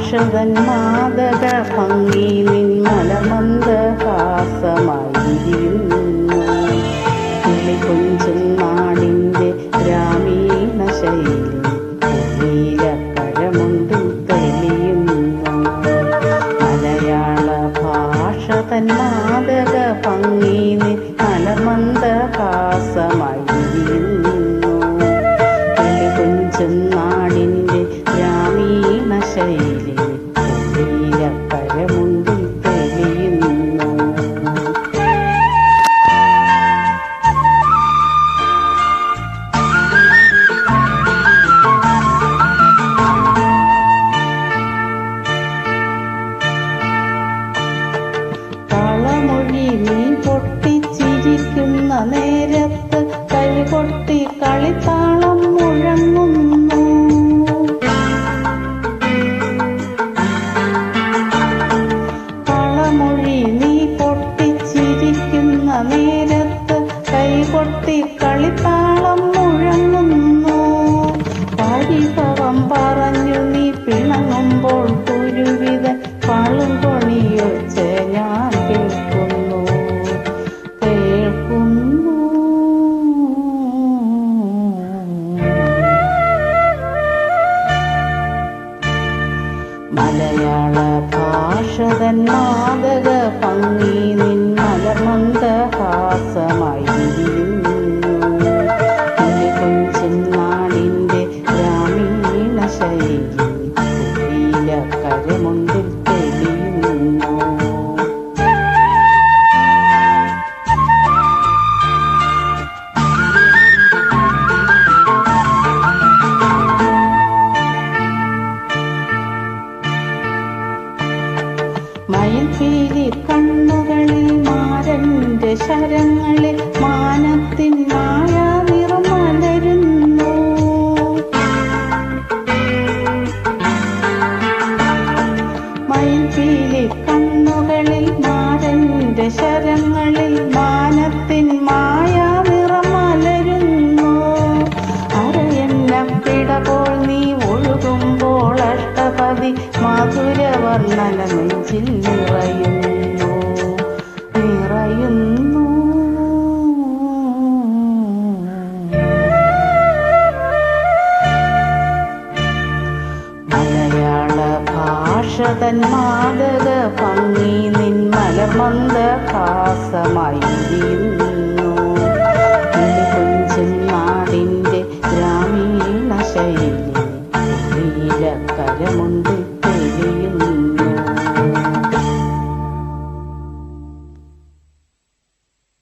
ഭാഷതൻ മാദക ഭംഗി നിന്മലമന്ദഹാസമായിരിക്കുന്നു. കിളികൊഞ്ചും നാടിൻ്റെ ഗ്രാമീണ ശൈലി നീലക്കരമുണ്ടിൽ തെളിയുന്നു. മലയാള ഭാഷതൻ മാദക ഭംഗി നിന്മലമന്ദഹാസമായിരിക്കുന്നു. കിളികൊഞ്ചും നാടിൻ്റെ ഗ്രാമീണ ശൈലി നീലക്കരമുണ്ടിൽ തെളിയുന്നു. കളമൊഴി നീ പൊട്ടിച്ചിരിക്കുന്ന നേരത്ത് കൈകൊട്ടി കളിത്താളം മുഴങ്ങുന്നു. കളമൊഴി നീ പൊട്ടിച്ചിരിക്കുന്ന നേരത്ത് കൈകൊട്ടി കളിത്താളം മുഴങ്ങുന്നു. പരിഭവം പറഞ്ഞു നീ പിണങ്ങുമ്പോൾ കുരുവിത പാളുംകൊണിയൊച്ച ഞാൻ കേൾക്കുന്നു. മലയാള ഭാഷതൻ മാദക ഭംഗി നിന്മലമന്ദഹാസമായിരിക്കുന്നു. കിളികൊഞ്ചും നാടിൻ്റെ ഗ്രാമീണ ശൈലി നീലക്കരമുണ്ടിൽ തെളിയുന്നു. മയിൽപീലി കണ്ണുകളിൽ മാരന്റെ ശരങ്ങളിൽ മാനത്തിൻ മായാ നിറം മലരുന്നു. മയിൽപീലി കണ്ണുകളിൽ മാരന്റെ ശരങ്ങളിൽ മാനത്തിൻ മായാ നിറം മലരുന്നു. അരയെണ്ണപ്പിടപോൾ നീ ഒഴുകുമ്പോൾ അഷ്ടപതി മധുരവർണ്ണന നെഞ്ചിൽ നിറയുന്നു. മലയാള ഭാഷതൻ മാദക ഭംഗി നിന്മലമന്ദഹാസമായിരിക്കുന്നു. കിളികൊഞ്ചും നാടിൻ്റെ ഗ്രാമീണ ശൈലി നീലക്കരമുണ്ടിൽ